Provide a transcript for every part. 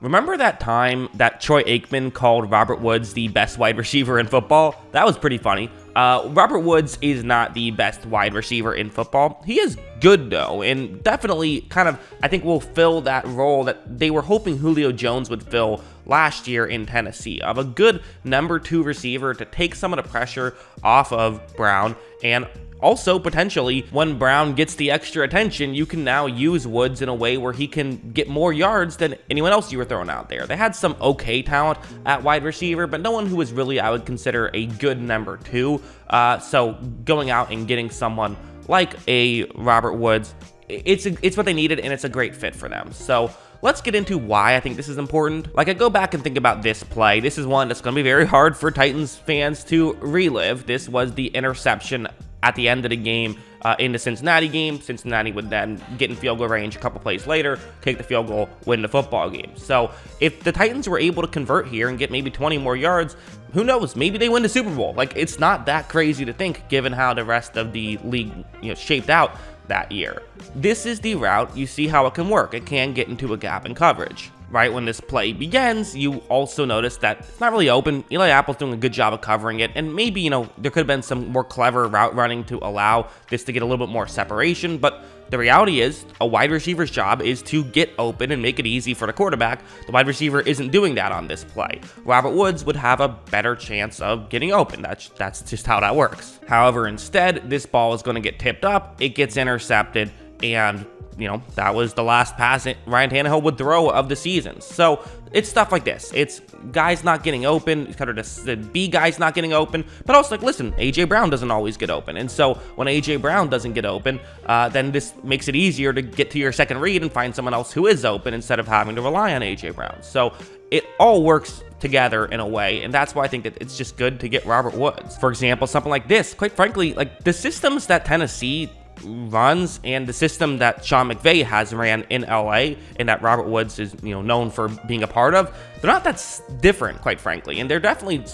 Remember that time that Troy Aikman called Robert Woods the best wide receiver in football? That was pretty funny. Robert Woods is not the best wide receiver in football. He is good, though, and definitely kind of, I think, will fill that role that they were hoping Julio Jones would fill last year in Tennessee, of a good number 2 receiver to take some of the pressure off of Brown. And also, potentially, when Brown gets the extra attention, you can now use Woods in a way where he can get more yards than anyone else you were throwing out there. They had some okay talent at wide receiver, but no one who was really, I would consider, a good number 2. So going out and getting someone like a Robert Woods, it's what they needed, and it's a great fit for them. So let's get into why I think this is important. Like, I go back and think about this play. This is one that's going to be very hard for Titans fans to relive. This was the interception at the end of the game in the Cincinnati game. Cincinnati would then get in field goal range a couple plays later, take the field goal, win the football game. So if the Titans were able to convert here and get maybe 20 more yards, who knows? Maybe they win the Super Bowl. Like, it's not that crazy to think, given how the rest of the league, shaped out that year. This is the route. You see how it can work. It can get into a gap in coverage. Right when this play begins, you also notice that it's not really open. Eli Apple's doing a good job of covering it, and maybe, there could have been some more clever route running to allow this to get a little bit more separation, but the reality is, a wide receiver's job is to get open and make it easy for the quarterback. The wide receiver isn't doing that on this play. Robert Woods would have a better chance of getting open. That's just how that works. However, instead, this ball is going to get tipped up, it gets intercepted, and that was the last pass Ryan Tannehill would throw of the season. So it's stuff like this. It's guys not getting open, kind of the B guys not getting open, but also, listen, A.J. Brown doesn't always get open. And so when A.J. Brown doesn't get open, then this makes it easier to get to your second read and find someone else who is open instead of having to rely on A.J. Brown. So it all works together in a way, and that's why I think that it's just good to get Robert Woods. For example, something like this. Quite frankly, like the systems that Tennessee runs and the system that Sean McVay has ran in LA and that Robert Woods is known for being a part of, they're not that different, quite frankly, and they're definitely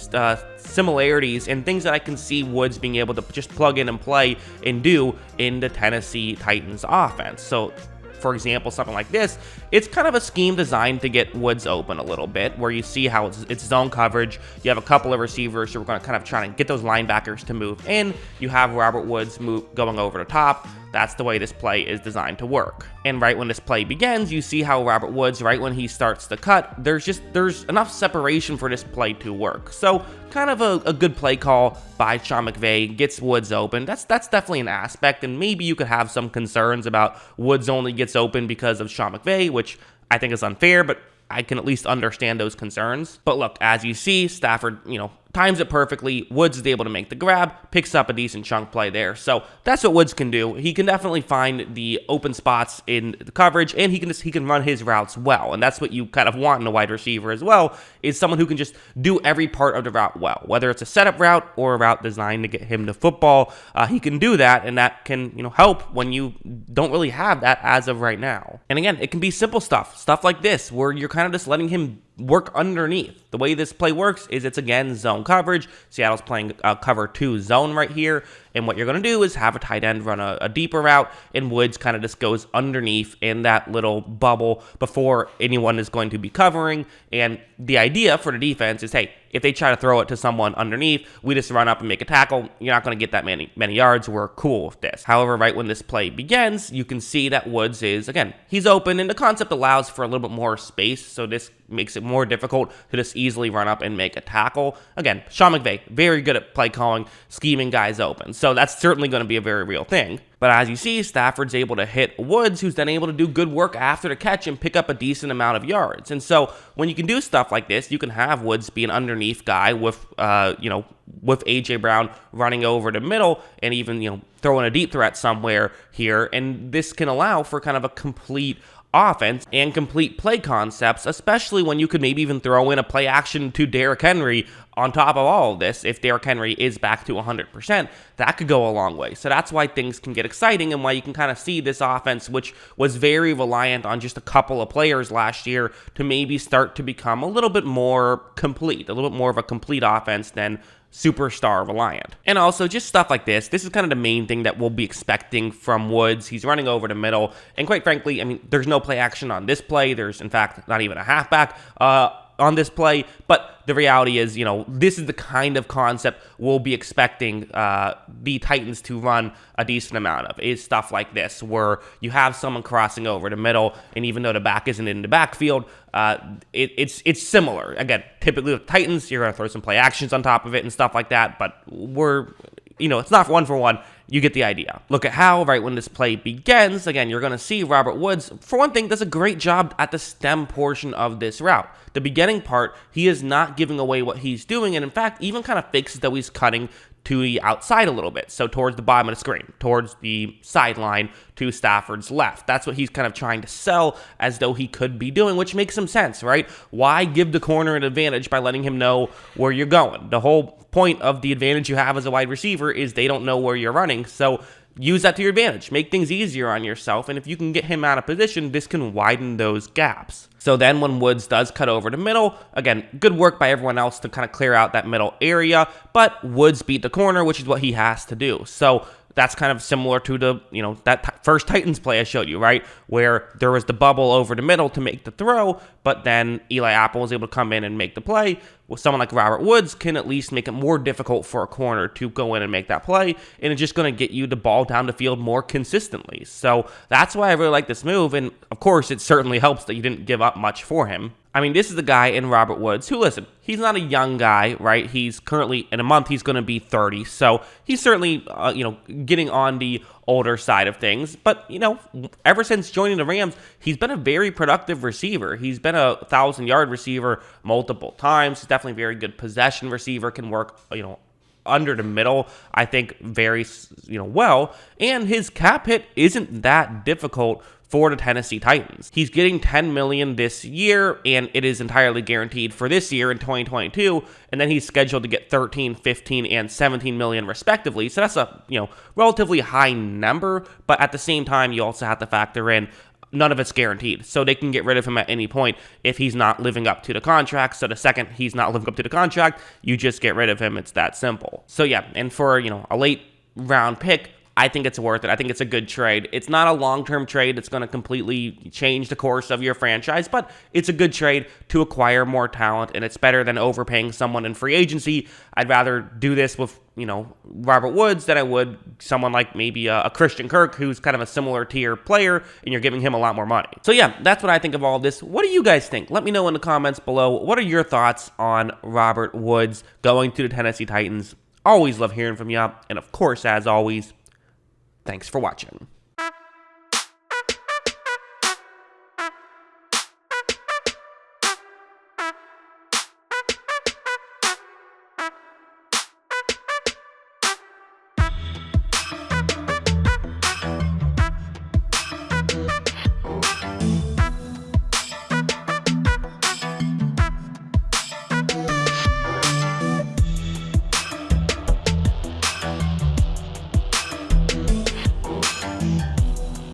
similarities and things that I can see Woods being able to just plug in and play and do in the Tennessee Titans offense. So for example, something like this, it's kind of a scheme designed to get Woods open a little bit, where you see how it's zone coverage. You have a couple of receivers who are going to kind of try to get those linebackers to move in. You have Robert Woods going over the top. That's the way this play is designed to work. And right when this play begins, you see how Robert Woods, right when he starts to cut, there's enough separation for this play to work. So kind of a good play call by Sean McVay, gets Woods open. That's definitely an aspect, and maybe you could have some concerns about Woods only gets open because of Sean McVay, which I think is unfair, but I can at least understand those concerns. But look, as you see, Stafford, times it perfectly. Woods is able to make the grab, picks up a decent chunk play there. So that's what Woods can do. He can definitely find the open spots in the coverage, and he can run his routes well. And that's what you kind of want in a wide receiver as well, is someone who can just do every part of the route well. Whether it's a setup route or a route designed to get him to football, he can do that, and that can help when you don't really have that as of right now. And again, it can be simple stuff like this, where you're kind of just letting him work underneath. The way this play works is it's, again, zone coverage. Seattle's playing cover 2 zone right here, and what you're going to do is have a tight end run a deeper route, and Woods kind of just goes underneath in that little bubble before anyone is going to be covering. And the idea for the defense is, hey, if they try to throw it to someone underneath, we just run up and make a tackle. You're not going to get that many yards. We're cool with this. However, right when this play begins, you can see that Woods is, again, he's open, and the concept allows for a little bit more space, so this makes it more difficult to just easily run up and make a tackle. Again, Sean McVay, very good at play calling, scheming guys open, so that's certainly going to be a very real thing. But as you see, Stafford's able to hit Woods, who's then able to do good work after the catch and pick up a decent amount of yards. And so when you can do stuff like this, you can have Woods be an underneath guy with, with A.J. Brown running over the middle and even, throwing a deep threat somewhere here. And this can allow for kind of a complete offense and complete play concepts, especially when you could maybe even throw in a play action to Derrick Henry on top of all of this. If Derrick Henry is back to 100%, that could go a long way. So that's why things can get exciting, and why you can kind of see this offense, which was very reliant on just a couple of players last year, to maybe start to become a little bit more complete, a little bit more of a complete offense than superstar reliant. And also just stuff like this. This is kind of the main thing that we'll be expecting from Woods. He's running over the middle. And quite frankly, I mean, there's no play action on this play. There's, in fact, not even a halfback on this play, but the reality is, this is the kind of concept we'll be expecting the Titans to run a decent amount of, is stuff like this, where you have someone crossing over the middle, and even though the back isn't in the backfield, it's similar. Again, typically with Titans, you're going to throw some play actions on top of it and stuff like that, but it's not one for one. You get the idea. Look at how, right when this play begins, again, you're going to see Robert Woods, for one thing, does a great job at the stem portion of this route. The beginning part, he is not giving away what he's doing, and in fact, even kind of fakes that he's cutting to the outside a little bit, so towards the bottom of the screen, towards the sideline to Stafford's left. That's what he's kind of trying to sell as though he could be doing, which makes some sense, right? Why give the corner an advantage by letting him know where you're going? The whole point of the advantage you have as a wide receiver is they don't know where you're running, so use that to your advantage. Make things easier on yourself, and if you can get him out of position, this can widen those gaps. So then when Woods does cut over the middle, again, good work by everyone else to kind of clear out that middle area, but Woods beat the corner, which is what he has to do. So that's kind of similar to the, that first Titans play I showed you, right? Where there was the bubble over the middle to make the throw, but then Eli Apple was able to come in and make the play. Well, someone like Robert Woods can at least make it more difficult for a corner to go in and make that play, and it's just going to get you the ball down the field more consistently. So that's why I really like this move, and of course, it certainly helps that you didn't give up much for him. I mean, this is the guy in Robert Woods who, listen, he's not a young guy, right? He's currently, in a month, he's going to be 30. So he's certainly, getting on the older side of things. But, ever since joining the Rams, he's been a very productive receiver. He's been a 1,000-yard receiver multiple times. He's definitely a very good possession receiver, can work, under the middle, I think, very, well. And his cap hit isn't that difficult for the Tennessee Titans. He's getting $10 million this year, and it is entirely guaranteed for this year in 2022, and then he's scheduled to get 13, 15, and 17 million respectively. So that's a, relatively high number, but at the same time, you also have to factor in none of it's guaranteed. So they can get rid of him at any point if he's not living up to the contract. So the second he's not living up to the contract, you just get rid of him. It's that simple. So yeah, and for, a late round pick, I think it's worth it. I think it's a good trade. It's not a long-term trade that's going to completely change the course of your franchise, but it's a good trade to acquire more talent, and it's better than overpaying someone in free agency. I'd rather do this with, Robert Woods than I would someone like maybe a Christian Kirk, who's kind of a similar tier player, and you're giving him a lot more money. So yeah, that's what I think of all of this. What do you guys think? Let me know in the comments below. What are your thoughts on Robert Woods going to the Tennessee Titans? Always love hearing from you, and of course, as always, thanks for watching.